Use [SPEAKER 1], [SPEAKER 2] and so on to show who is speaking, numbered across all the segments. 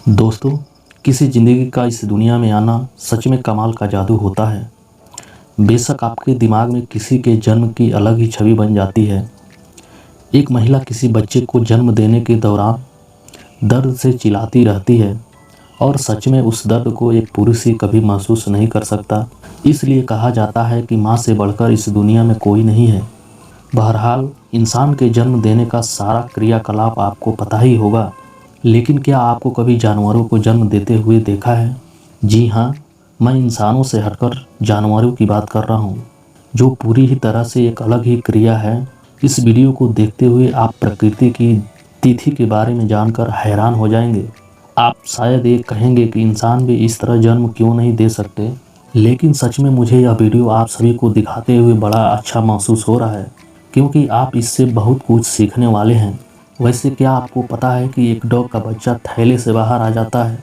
[SPEAKER 1] दोस्तों, किसी ज़िंदगी का इस दुनिया में आना सच में कमाल का जादू होता है। बेशक आपके दिमाग में किसी के जन्म की अलग ही छवि बन जाती है। एक महिला किसी बच्चे को जन्म देने के दौरान दर्द से चिल्लाती रहती है और सच में उस दर्द को एक पुरुष ही कभी महसूस नहीं कर सकता। इसलिए कहा जाता है कि माँ से बढ़कर इस दुनिया में कोई नहीं है। बहरहाल, इंसान के जन्म देने का सारा क्रियाकलाप आपको पता ही होगा, लेकिन क्या आपको कभी जानवरों को जन्म देते हुए देखा है? जी हाँ, मैं इंसानों से हटकर जानवरों की बात कर रहा हूँ, जो पूरी ही तरह से एक अलग ही क्रिया है। इस वीडियो को देखते हुए आप प्रकृति की तिथि के बारे में जानकर हैरान हो जाएंगे। आप शायद ये कहेंगे कि इंसान भी इस तरह जन्म क्यों नहीं दे सकते, लेकिन सच में मुझे यह वीडियो आप सभी को दिखाते हुए बड़ा अच्छा महसूस हो रहा है, क्योंकि आप इससे बहुत कुछ सीखने वाले हैं। वैसे क्या आपको पता है कि एक डॉग का बच्चा थैले से बाहर आ जाता है,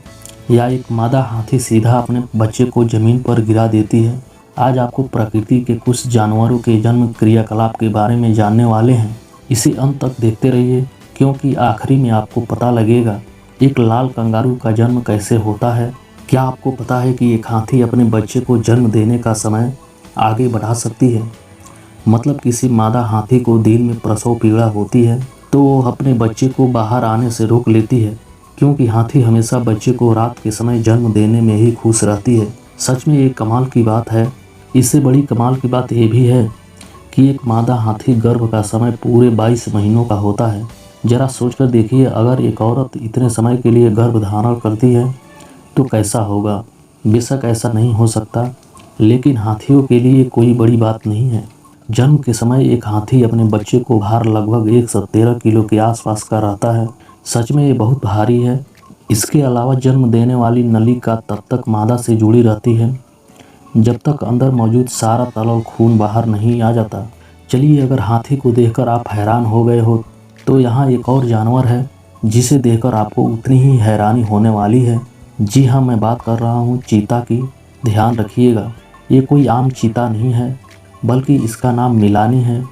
[SPEAKER 1] या एक मादा हाथी सीधा अपने बच्चे को ज़मीन पर गिरा देती है? आज आपको प्रकृति के कुछ जानवरों के जन्म क्रियाकलाप के बारे में जानने वाले हैं। इसे अंत तक देखते रहिए, क्योंकि आखिरी में आपको पता लगेगा एक लाल कंगारू का जन्म कैसे होता है। क्या आपको पता है कि एक हाथी अपने बच्चे को जन्म देने का समय आगे बढ़ा सकती है? मतलब किसी मादा हाथी को दिन में प्रसव पीड़ा होती है तो वो अपने बच्चे को बाहर आने से रोक लेती है, क्योंकि हाथी हमेशा बच्चे को रात के समय जन्म देने में ही खुश रहती है। सच में एक कमाल की बात है। इससे बड़ी कमाल की बात ये भी है कि एक मादा हाथी गर्भ का समय पूरे 22 महीनों का होता है। जरा सोचकर देखिए, अगर एक औरत इतने समय के लिए गर्भ धारण करती है तो कैसा होगा। बेशक ऐसा नहीं हो सकता, लेकिन हाथियों के लिए कोई बड़ी बात नहीं है। जन्म के समय एक हाथी अपने बच्चे को भार लगभग 113 किलो के आसपास का रहता है। सच में ये बहुत भारी है। इसके अलावा जन्म देने वाली नली का तब तक मादा से जुड़ी रहती है जब तक अंदर मौजूद सारा तरल खून बाहर नहीं आ जाता। चलिए, अगर हाथी को देखकर आप हैरान हो गए हो तो यहाँ एक और जानवर है जिसे देखकर आपको उतनी ही हैरानी होने वाली है। जी हाँ, मैं बात कर रहा हूँ चीता की। ध्यान रखिएगा, ये कोई आम चीता नहीं है, बल्कि इसका नाम मिलानी है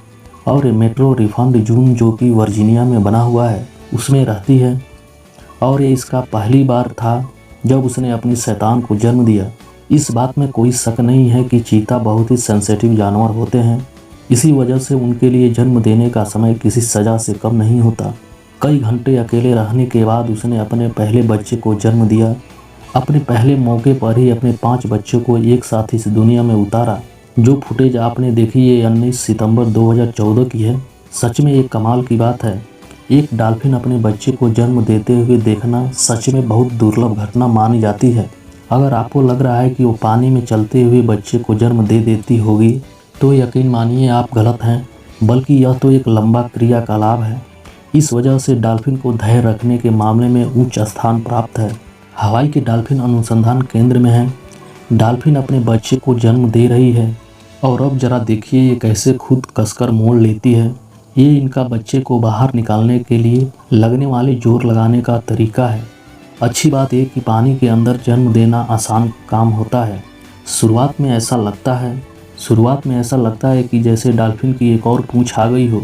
[SPEAKER 1] और ये मेट्रो रिफंड जून, जो कि वर्जीनिया में बना हुआ है, उसमें रहती है। और ये इसका पहली बार था जब उसने अपनी शैतान को जन्म दिया। इस बात में कोई शक नहीं है कि चीता बहुत ही सेंसिटिव जानवर होते हैं। इसी वजह से उनके लिए जन्म देने का समय किसी सज़ा से कम नहीं होता। कई घंटे अकेले रहने के बाद उसने अपने पहले बच्चे को जन्म दिया। अपने पहले मौके पर ही अपने 5 बच्चों को एक साथ इस दुनिया में उतारा। जो फुटेज आपने देखी ये 19 सितंबर 2014 की है। सच में एक कमाल की बात है। एक डॉल्फिन अपने बच्चे को जन्म देते हुए देखना सच में बहुत दुर्लभ घटना मानी जाती है। अगर आपको लग रहा है कि वो पानी में चलते हुए बच्चे को जन्म दे देती होगी तो यकीन मानिए आप गलत हैं, बल्कि यह तो एक लंबा क्रियाकलाप है। इस वजह से डॉल्फिन को धैर्य रखने के मामले में उच्च स्थान प्राप्त है। हवाई के डॉल्फिन अनुसंधान केंद्र में है। डॉल्फिन अपने बच्चे को जन्म दे रही है और अब जरा देखिए ये कैसे खुद कसकर मोड़ लेती है। ये इनका बच्चे को बाहर निकालने के लिए लगने वाले जोर लगाने का तरीका है। अच्छी बात है कि पानी के अंदर जन्म देना आसान काम होता है। शुरुआत में ऐसा लगता है कि जैसे डॉल्फिन की एक और पूंछ आ गई हो।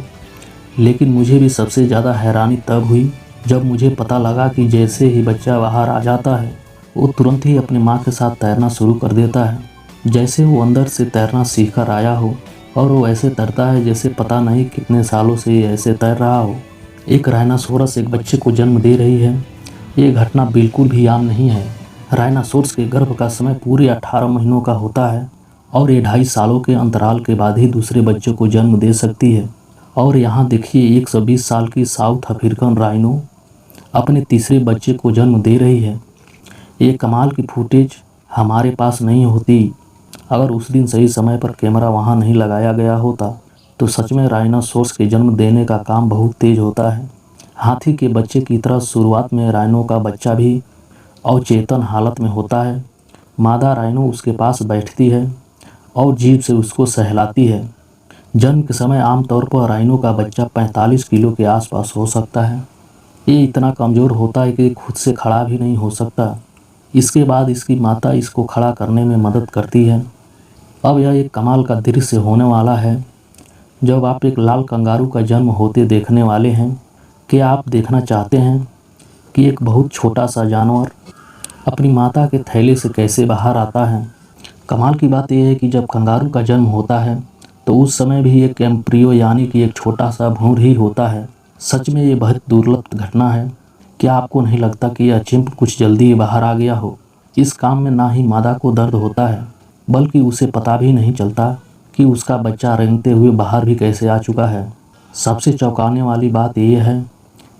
[SPEAKER 1] लेकिन मुझे भी सबसे ज़्यादा हैरानी तब हुई जब मुझे पता लगा कि जैसे ही बच्चा बाहर आ जाता है वो तुरंत ही अपनी माँ के साथ तैरना शुरू कर देता है, जैसे वो अंदर से तैरना सीख कर आया हो। और वो ऐसे तैरता है जैसे पता नहीं कितने सालों से ये ऐसे तैर रहा हो। एक राइनासोरस एक बच्चे को जन्म दे रही है। ये घटना बिल्कुल भी आम नहीं है। राइनासोरस के गर्भ का समय पूरे 18 महीनों का होता है और ये 2.5 सालों के अंतराल के बाद ही दूसरे बच्चे को जन्म दे सकती है। और यहाँ देखिए 120 साल की साउथ अफ्रीकन राइनो अपने तीसरे बच्चे को जन्म दे रही है। ये कमाल की फुटेज हमारे पास नहीं होती अगर उस दिन सही समय पर कैमरा वहाँ नहीं लगाया गया होता। तो सच में राइनोसोरस के जन्म देने का काम बहुत तेज होता है। हाथी के बच्चे की तरह शुरुआत में राइनो का बच्चा भी अचेतन हालत में होता है। मादा राइनो उसके पास बैठती है और जीभ से उसको सहलाती है। जन्म के समय आमतौर पर राइनो का बच्चा 45 किलो के आसपास हो सकता है। ये इतना कमज़ोर होता है कि खुद से खड़ा भी नहीं हो सकता। इसके बाद इसकी माता इसको खड़ा करने में मदद करती है। अब यह एक कमाल का दृश्य होने वाला है जब आप एक लाल कंगारू का जन्म होते देखने वाले हैं। क्या आप देखना चाहते हैं कि एक बहुत छोटा सा जानवर अपनी माता के थैले से कैसे बाहर आता है। कमाल की बात यह है कि जब कंगारू का जन्म होता है तो उस समय भी एक एम्ब्रियो यानी कि एक छोटा सा भ्रूण ही होता है। सच में ये बहुत दुर्लभ घटना है। क्या आपको नहीं लगता कि यह चिंप कुछ जल्दी ही बाहर आ गया हो? इस काम में ना ही मादा को दर्द होता है, बल्कि उसे पता भी नहीं चलता कि उसका बच्चा रेंगते हुए बाहर भी कैसे आ चुका है। सबसे चौंकाने वाली बात यह है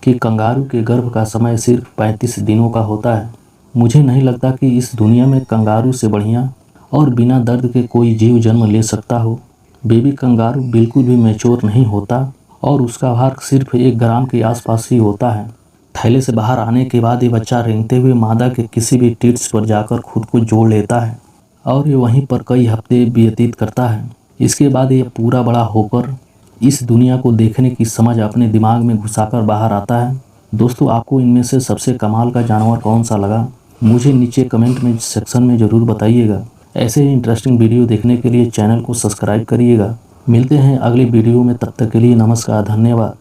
[SPEAKER 1] कि कंगारू के गर्भ का समय सिर्फ 35 दिनों का होता है। मुझे नहीं लगता कि इस दुनिया में कंगारू से बढ़िया और बिना दर्द के कोई जीव जन्म ले सकता हो। बेबी कंगारू बिल्कुल भी मैच्योर नहीं होता और उसका भार सिर्फ 1 ग्राम के आसपास ही होता है। थैले से बाहर आने के बाद ये बच्चा रेंगते हुए मादा के किसी भी टिट्स पर जाकर खुद को जोड़ लेता है और ये वहीं पर कई हफ्ते व्यतीत करता है। इसके बाद ये पूरा बड़ा होकर इस दुनिया को देखने की समझ अपने दिमाग में घुसाकर बाहर आता है। दोस्तों, आपको इनमें से सबसे कमाल का जानवर कौन सा लगा? मुझे नीचे कमेंट में सेक्शन में ज़रूर बताइएगा। ऐसे ही इंटरेस्टिंग वीडियो देखने के लिए चैनल को सब्सक्राइब करिएगा। मिलते हैं अगले वीडियो में, तब तक के लिए नमस्कार, धन्यवाद।